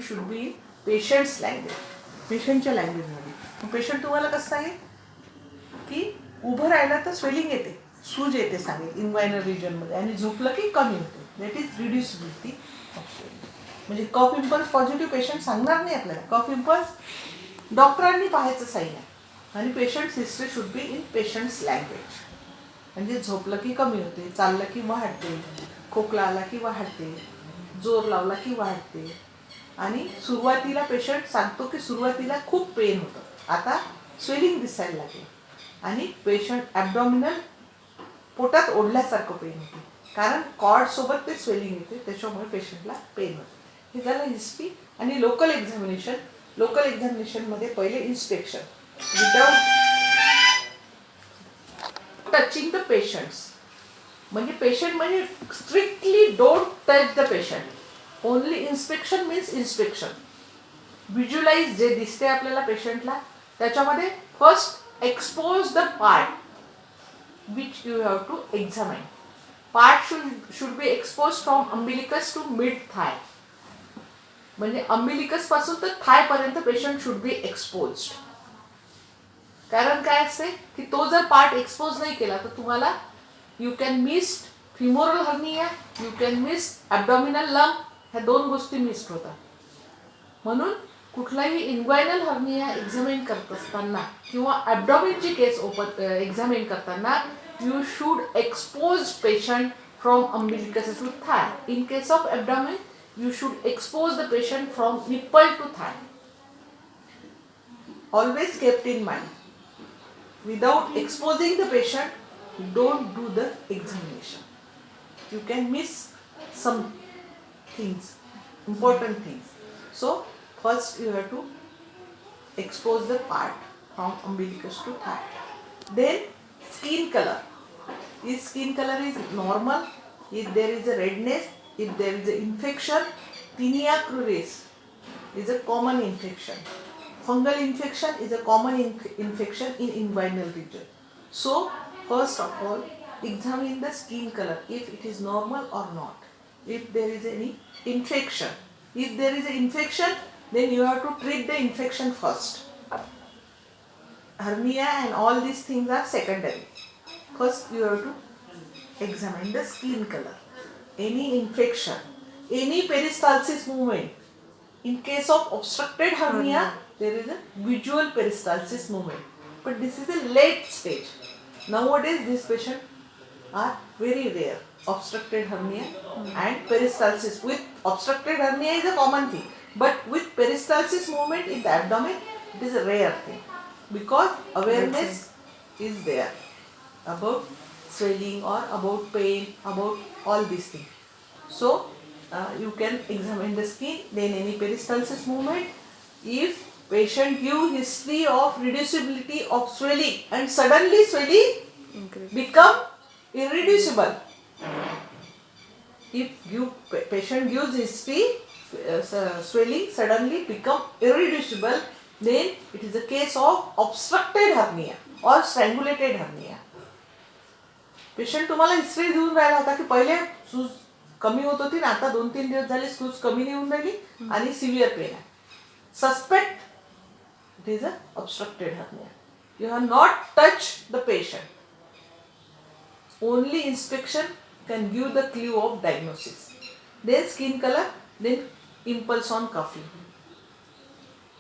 Should be in patients language, पेशंटच्या लँग्वेजमध्ये. मग पेशंट तुम्हाला कसं सांगेल की उभं राहिलं तर स्वेलिंग येते, सूज येते सांगेल इन्वायनल रिजनमध्ये, आणि झोपलं की कमी होते. That is reducibility of swelling. म्हणजे कफ इम्पल्स पॉझिटिव्ह पेशंट सांगणार नाही आपल्याला. कफ इम्पल्स डॉक्टरांनी पाहायचं साईन आहे. आणि patients history should be in patients language. म्हणजे झोपलं की कमी होते, चाललं की वाढते, खोकला आला की वाढते, जोर लावला की वाढते. आणि सुरुवातीला पेशंट सांगतो की सुरुवातीला खूप पेन होतं, आता स्वेलिंग दिसायला लागेल. आणि पेशंट ॲबडॉमिनल पोटात ओढल्यासारखं पेन होते, कारण कॉर्डसोबत ते स्वेलिंग येते, त्याच्यामुळे पेशंटला पेन होते. हे झालं हिस्ट्री. आणि लोकल एक्झामिनेशन. लोकल एक्झामिनेशनमध्ये पहिले inspection without touching the patients. म्हणजे पेशंट म्हणजे strictly don't touch the patient. Only inspection means inspection. Visualize जे दिसते आपल्याला पेशंटला, त्याच्यामध्ये first expose the part which you have to examine. Part should be expose from umbilicus to mid thigh. म्हणजे umbilicus पासून तर थाय पर्यंत पेशंट शुड बी एक्सपोज्ड. कारण काय असते की तो जर पार्ट एक्सपोज नाही केला तर तुम्हाला you can miss femoral hernia, you can miss abdominal lung. ह्या दोन गोष्टी मिस होतात. म्हणून कुठलाही इन्ग्वायनल हर्निया एक्झामिन करत असताना किंवा ॲबडॉमिनची केस एक्झामिन करताना you should expose patient from umbilicus to thigh. In case of abdomen you should expose the patient from nipple to thigh. Always kept in mind, without exposing the patient, don't do the examination. You can miss some things, important things. So first you have to expose the part from umbilicus to thigh. Then skin color. If skin color is normal, if there is a redness, if there is an infection, tinea cruris is a common infection. Fungal infection is a common infection in inguinal region. So first of all, examine the skin color if it is normal or not. If there is any infection, if there is an infection, then you have to treat the infection first. Hernia and all these things are secondary. First you have to examine the skin color. Any infection, any peristalsis movement. In case of obstructed hernia, there is a visual peristalsis movement. But this is a late stage. Nowadays, these patients are very rare. Obstructed hernia and peristalsis. With obstructed hernia is a common thing. But with peristalsis movement in the abdomen, it is a rare thing. Because awareness is there about swelling or about pain, about all these things. So you can examine the skin, then any peristalsis movement. If patient give history of reducibility of swelling and suddenly swelling become irreducible. If patient gives history swelling suddenly become irreducible, then it is a case of obstructed hernia or strangulated hernia. Patient तुम्हाला history देऊन राहिला होता की पहिले सूज कमी होत होती ना, आता 2-3 दिवस झाले सूज कमी नाही होऊन राहिली आणि सिव्हिअर पेन आहे. Suspect it is a obstructed hernia. You have not touch the patient. Only inspection can give the clue of diagnosis. Then skin colour, then impulse on coughing.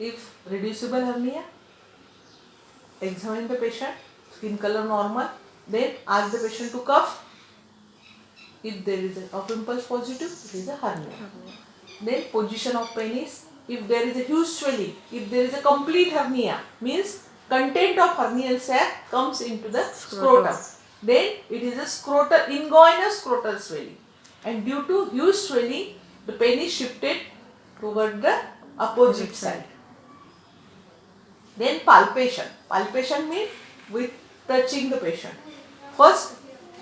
If reducible hernia, examine the patient, skin color normal, then ask the patient to cough. If there is a impulse positive, it is a hernia. Then position of penis. If there is a huge swelling, if there is a complete hernia, means content of hernial sac comes into the scrotum. Then it is a scrotal, inguinal scrotal swelling. And due to huge swelling, the penis shifted toward the opposite side. Then palpation. Palpation means with touching the patient. First,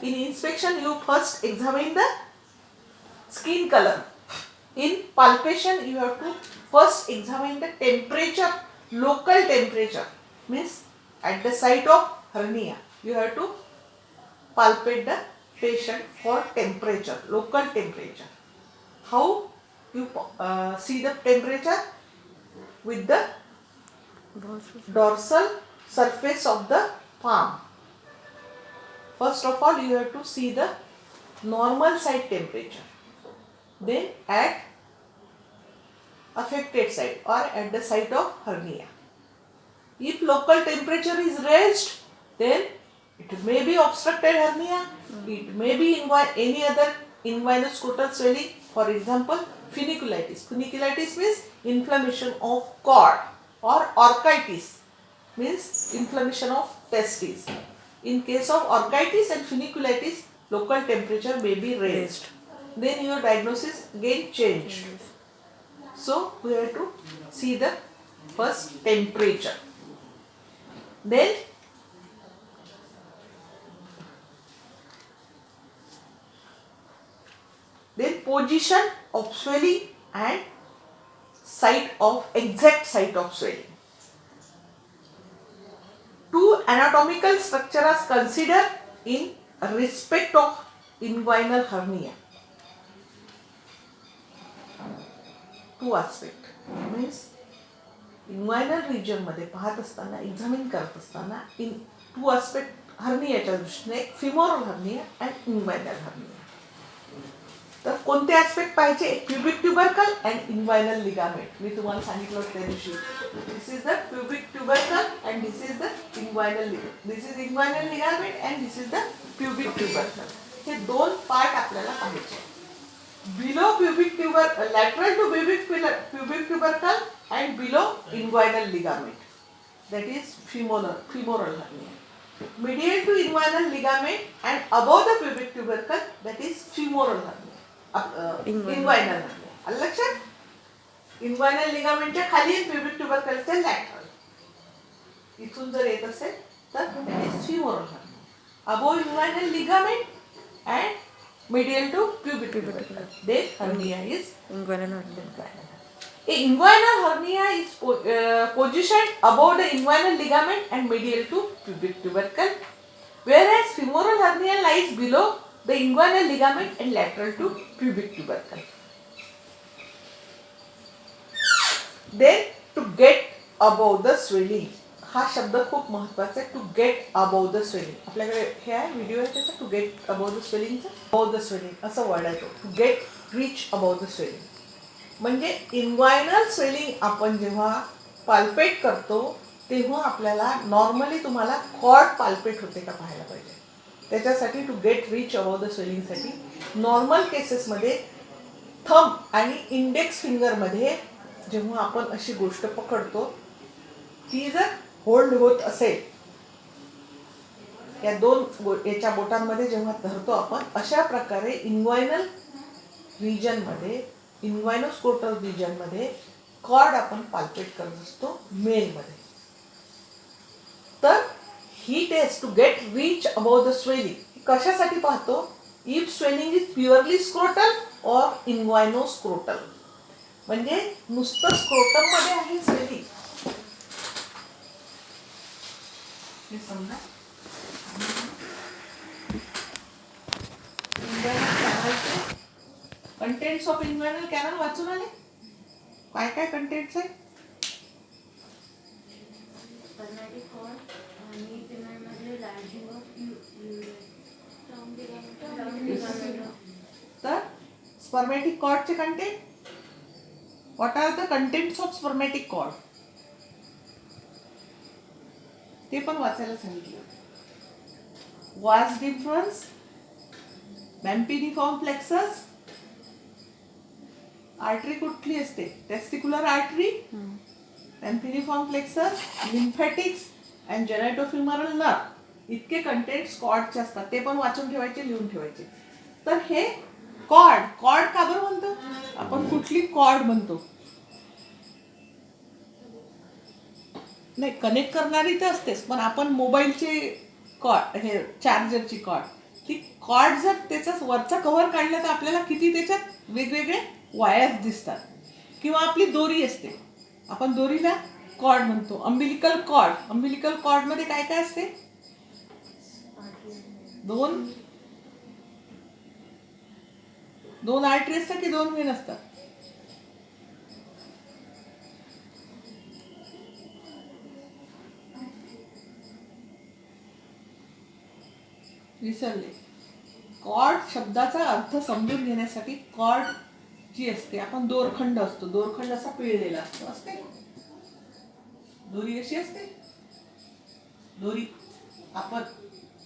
in inspection, you first examine the skin color. In palpation, you have to first examine the temperature, local temperature. Means at the site of hernia, you have to palpate the patient for temperature, local temperature. How you see the temperature with the dorsal surface of the palm. First of all, you have to see the normal side temperature. Then at affected site or at the site of hernia. If local temperature is raised, then it may be obstructed hernia. It may be any other inguinoscrotal swelling. For example, funiculitis. Funiculitis means inflammation of cord, or orchitis means inflammation of testes. In case of orchitis and funiculitis, local temperature may be raised. Then your diagnosis again changed. So we have to see the first temperature. Then position of swelling and exact site of swelling. Two anatomical structures are considered in respect of inguinal hernia. Two aspects means inguinal region मध्ये पाहत असताना examine करत असताना in to aspect हर्नियाच्या दृष्टीने एक femoral hernia and inguinal hernia. तर कोणते ॲस्पेक्ट पाहिजे? Pubic tubercle and inguinal ligament. मी तुम्हाला सांगितलं होतं त्या दिवशी. This is the pubic tubercle and this is the inguinal ligament. This is inguinal ligament and this is the pubic tubercle. हे दोन पार्ट आपल्याला पाहिजे. Below pubic tubercle, lateral to pubic tubercle and below inguinal ligament, that is femoral hernia. Medial to inguinal ligament and above the pubic tubercle, that is femoral hernia. Inguinal hernia. आलं लक्षात? Inguinal ligamentच्या खाली pubic tubercle चे lateral. इथून जर येत असेल तर that is femoral hernia. Above inguinal ligament and medial to pubic tubercle. Then hernia is inguinal hernia. Inguinal hernia is positioned above the inguinal ligament and medial to pubic tubercle, whereas femoral hernia lies below the inguinal ligament and lateral to pubic tubercle. Then to get above the swelling. हा शब्द खूप महत्त्वाचा आहे. To get above the swelling. आपल्याकडे हे आहे video आहे त्याचा. टू गेट अबोव द स्वेलिंगचा. अबोव द स्वेलिंग असं वर्ड आहे तो. To get reach above the swelling म्हणजे इन्ग्वायनल स्वेलिंग आपण जेव्हा पाल्पेट करतो तेव्हा आपल्याला नॉर्मली तुम्हाला कॉर्ड पाल्पेट होते का पाहायला पाहिजे. त्याच्यासाठी to get reach above the स्वेलिंगसाठी नॉर्मल केसेसमध्ये थंब आणि इंडेक्स फिंगरमध्ये जेव्हा आपण अशी गोष्ट पकडतो ती जर होल्ड होत असेल, या याच्या बोटांमध्ये जेव्हा धरतो आपण अशा प्रकारे इन्ग्वायनल रिजनमध्ये, इन्ग्वायनोस्क्रोटल रिजनमध्ये कॉर्ड आपण पाल्पेट करत असतो मेलमध्ये. तर ही test to get reach about the swelling कशासाठी पाहतो? If swelling is purely scrotal or inguinoscrotal. म्हणजे नुसतं स्क्रोटम मध्ये आहे स्वेलिंग हे समजा. कंटेंट्स ऑफ इन्ग्वायनल कॅनल वाचून आले? काय काय कंटेंट्स आहे? तर स्पर्मॅटिक कॉर्डचे content. What are the contents of spermatic cord ते पण वाचायला सांगितलं. वास डिफरन्स, मॅम्पिनिफॉर्म प्लेक्सस, आर्टरी कुठली असते? Testicular artery, pampiniform plexus, lymphatics and genitofemoral nerve. इतके कंटेंट्स कॉर्डचे असतात. ते पण वाचून ठेवायचे, लिहून ठेवायचे. तर हे कॉर्ड का बरं म्हणतो आपण? कुठली कॉर्ड म्हणतो? नाही, कनेक्ट करणारी तर असतेच, पण आपण मोबाईलचे कॉर्ड, हे चार्जरची कॉर्ड, ती कॉर्ड जर त्याचा वरचा कव्हर काढला तर आपल्याला किती त्याच्यात वेगवेगळे वायर्स दिसतात. किंवा आपली दोरी असते, आपण दोरीला कॉर्ड म्हणतो. अंबिलिकल कॉर्डमध्ये काय काय असते? दोन आर्टरी असतात की दोन वेन असतात? विसरले. कॉर्ड शब्दाचा अर्थ समजून घेण्यासाठी कॉर्ड जी असते, आपण दोरखंड असतो, दोरखंड असा पिळलेला असतो, असते दोरी कशी असते, दोरी आपण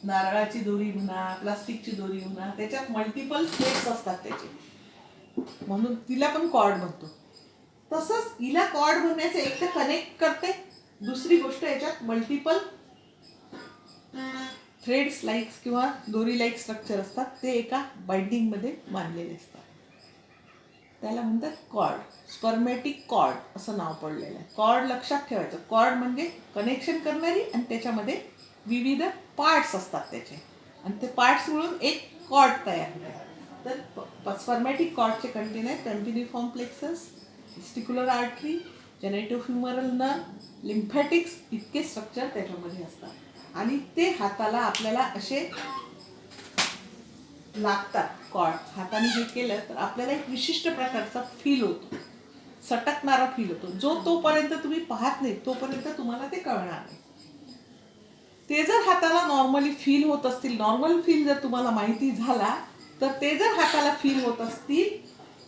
नारळाची दोरी म्हणा, प्लास्टिकची दोरी म्हणा, त्याच्यात मल्टिपल थ्रेड्स असतात त्याचे, म्हणून तिला पण कॉर्ड म्हणतो. तसंच हिला कॉर्ड म्हणण्याचं एक तर कनेक्ट करते, दुसरी गोष्ट याच्यात मल्टिपल थ्रेड्स लाईक्स किंवा दोरी लाईक स्ट्रक्चर असतात, ते एका बाइंडिंगमध्ये बांधलेले असतात, त्याला म्हणतात कॉर्ड. स्पर्मॅटिक कॉर्ड असं नाव पडलेलं आहे. कॉर्ड लक्षात ठेवायचं, कॉर्ड म्हणजे कनेक्शन करणारी आणि त्याच्यामध्ये विविध पार्ट्स असतात त्याचे, आणि ते पार्ट्स मिळून एक कॉर्ड तयार होते. तर स्पर्मॅटिक कॉर्डचे कंटेन आहेत कंटिन्यूफॉर्म plexus, testicular artery, genitive फ्युमरल nerve, लिम्फॅटिक्स, इतके स्ट्रक्चर त्याच्यामध्ये असतात. आणि ते हाताला आपल्याला असे लागतात. कॉर्ड हाताने हे केलं तर आपल्याला एक विशिष्ट प्रकारचा फील होतो, सटकणारा फील होतो, जो तोपर्यंत तुम्ही पाहत नाही तोपर्यंत तुम्हाला ते कळणार नाही. ते जर हाताला नॉर्मली फील होत असतील, नॉर्मल फील जर तुम्हाला माहिती झाला, तर ते जर हाताला फील होत असतील,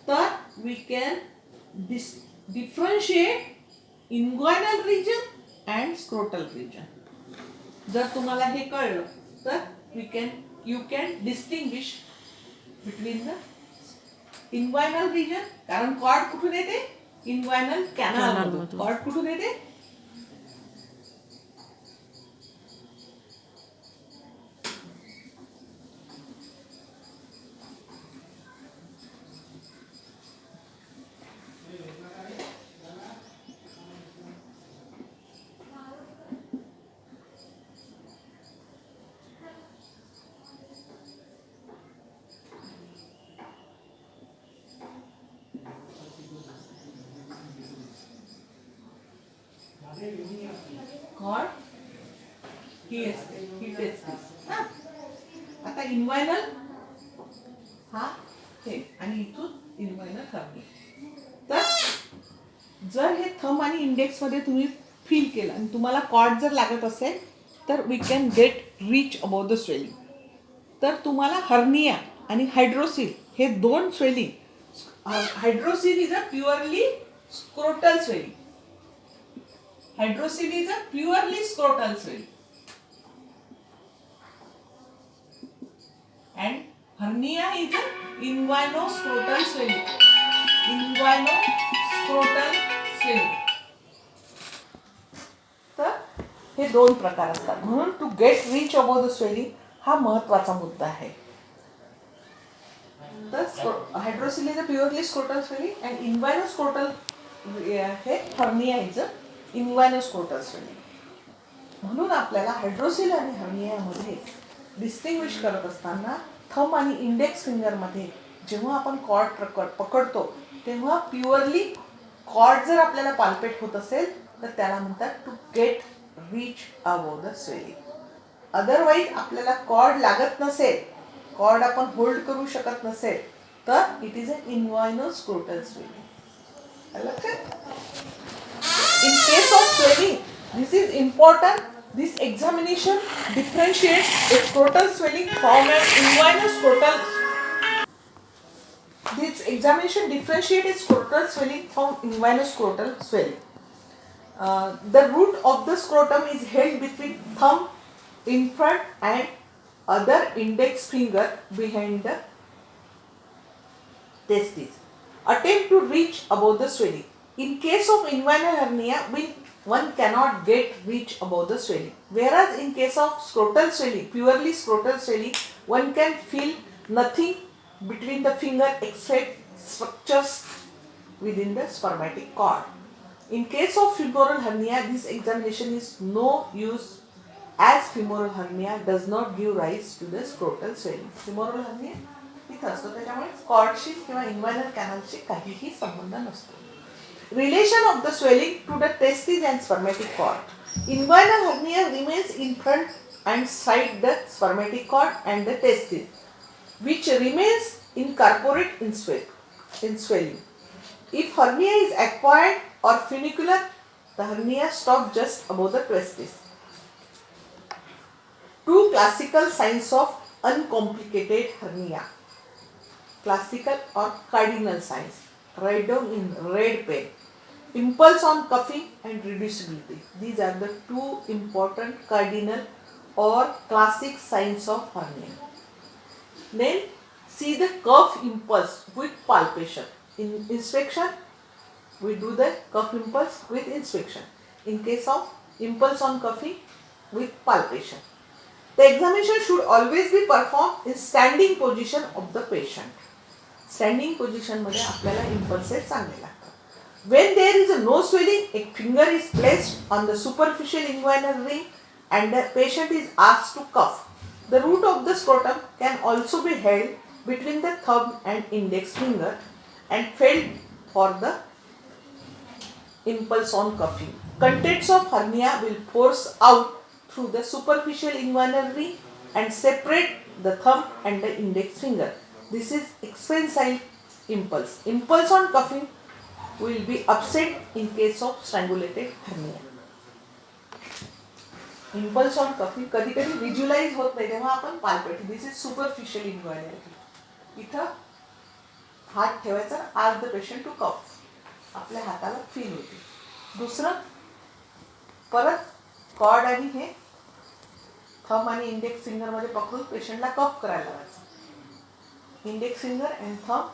तर we can differentiate inguinal region and scrotal region. जर तुम्हाला हे कळलं तर you can distinguish between the inguinal region, कारण कॉर्ड कुठून येते, इन्ग्वायनल कॅनल मधून. कॉर्ड कुठून येते, कॉर्ड ही असते, ही टेस्टिस. आता इन्ग्वायनल हा हे, आणि इथून इन्ग्वायनल हर्निया. तर जर हे थंब आणि इंडेक्स मध्ये तुम्ही फील केलं आणि तुम्हाला कॉर्ड जर लागत असेल, तर we can get reach about the swelling. तर तुम्हाला हर्निया आणि हायड्रोसिल हे दोन swelling, hydrocele is a purely scrotal swelling, hydrocele is a purely scrotal swelling, and hernia is a inguinoscrotal swelling. Inguinoscrotal swelling. तर हे दोन प्रकार असतात, म्हणून to get reach about the swelling हा महत्वाचा मुद्दा आहे. तर hydrocele is a purely scrotal swelling and inguinoscrotal हे hernia is a inguinoscrotal swelling. म्हणून आपल्याला हायड्रोसिल आणि हर्नियामध्ये डिस्टिंग्विश करत असताना थंब आणि इंडेक्स फिंगरमध्ये जेव्हा आपण कॉर्ड पकडतो, तेव्हा प्युअरली कॉर्ड जर आपल्याला पाल्पेट होत असेल, तर त्याला म्हणतात to get reach about the swelling. Otherwise आपल्याला कॉर्ड लागत नसेल, कॉर्ड आपण होल्ड करू शकत नसेल, तर it is a inguinoscrotal swelling. In case of swelling, this is important. This examination differentiates a scrotal swelling from an inguinoscrotal. This examination differentiates scrotal swelling from inguinoscrotal swelling. The root of the scrotum is held between thumb in front and other index finger behind the testes. Attempt to reach above the swelling. In case of inguinal hernia, one cannot get reach above the swelling. Whereas in case of scrotal swelling, purely scrotal swelling, one can feel nothing between the finger except structures within the spermatic cord. In case of femoral hernia, this examination is no use as femoral hernia does not give rise to the scrotal swelling. Femoral hernia इथं असतो, त्याच्यामुळे कॉर्डशी किंवा इन्ग्वायनल कॅनलशी काहीही संबंध नसतो. Relation of the swelling to the testes and spermatic cord. Inguinal hernia remains in front and side the spermatic cord and the testes, which remains incorporate in swelling. If hernia is acquired or funicular, the hernia stops just above the testes. Two classical signs of uncomplicated hernia. Classical or cardinal signs. Write down in red pen. Impulse on cuffing and reducibility. These are the two important cardinal or classic signs of hernia. Then see the cuff impulse with palpation. In inspection, we do the cuff impulse with inspection. In case of impulse on cuffing, with palpation. The examination should always be performed in standing position of the patient. Standing position मध्ये आपल्याला impulses चांगले लागतात. When there is no swelling, a finger is placed on the superficial inguinal ring and the patient is asked to cuff. The root of the scrotum can also be held between the thumb and index finger and felt for the impulse on cuffing. Contents of hernia will force out through the superficial inguinal ring and separate the thumb and the index finger. This is expansile impulse. Impulse on cuffing will be absent in case of strangulated hernia. Impulse on cuffing कधी कधी visualise होत नाही तेव्हा आपण palpate. This is superficial inguinal. इथं हात ठेवायचा आज द पेशंट टू कफ. आपल्या हाताला फील होते. दुसरं परत कॉर्ड आणि हे थंब आणि इंडेक्स फिंगर मध्ये पकडून पेशंटला कफ करायला लावायचं. इंडेक्स फिंगर अँड थंब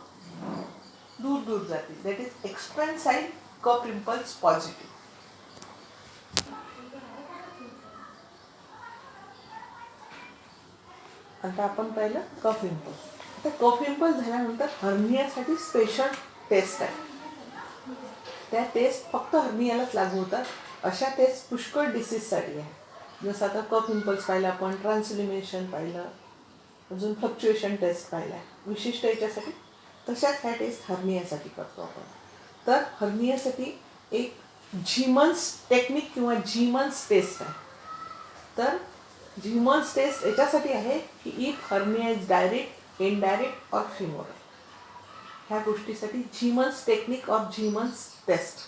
दूर दूर जाते. That is expansile cough impulse positive. आता आपण पाहिलं कफ इम्पल्स. आता कफ इम्पल्स झाल्यानंतर हर्नियासाठी स्पेशल टेस्ट आहे. त्या टेस्ट फक्त हर्नियालाच लागू होतात. अशा टेस्ट पुष्कळ डिसीजसाठी आहे. जसं आता कफ इम्पल्स पाहिलं आपण, ट्रान्सलिमेशन पाहिलं, अजून फ्लक्च्युएशन टेस्ट पाहिला आहे विशिष्ट याच्यासाठी. तशाच ह्या टेस्ट हर्नियासाठी करतो आपण. तर हर्नियासाठी एक झिमन्स टेक्निक किंवा झिमन्स टेस्ट आहे. तर झिमन्स टेस्ट याच्यासाठी आहे की if hernia is direct, indirect और फिमोरल. ह्या गोष्टीसाठी Zieman's technique of Zieman's test.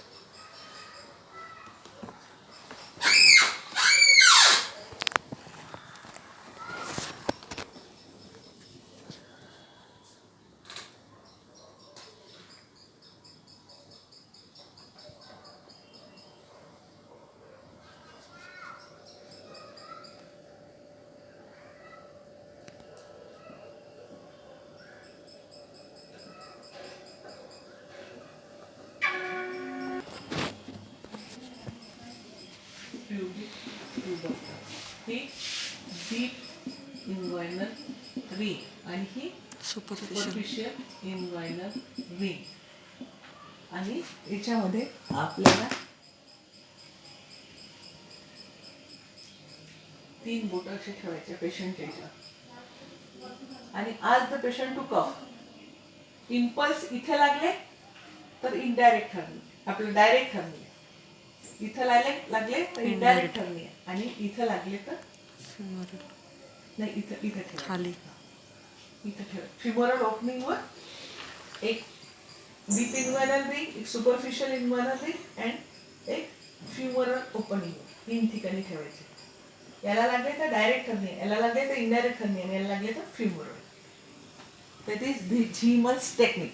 ही डीप इन्व्हायनल रिंग आणि ही सुपरफिशियल इन्व्हायनल रिंग. आणि याच्यामध्ये आपल्याला 3 बोट असे ठेवायचे पेशंटच्या याच्यावर. आणि आज the patient to cough. Impulse इथे लागले तर इनडायरेक्ट हर्निया, आपलं डायरेक्ट हर्निया. इथं लागले तर इनडायरेक्ट हर्निया आणि इथं लागले तर नाही. इथं ठेवा खाली. इथं ठेवा. फिमोरल ओपनिंग वर एक डीप इन्व्हायनल रिंग, एक सुपरफिशियल इन्व्हायनल रिंग अँड एक फिमोरल ओपनिंग. 3 ठिकाणी ठेवायचे. याला लागले तर डायरेक्ट हर्निया, याला लागले तर इनडायरेक्ट हर्निया, याला लागले तर femoral. That is Zieman's technique.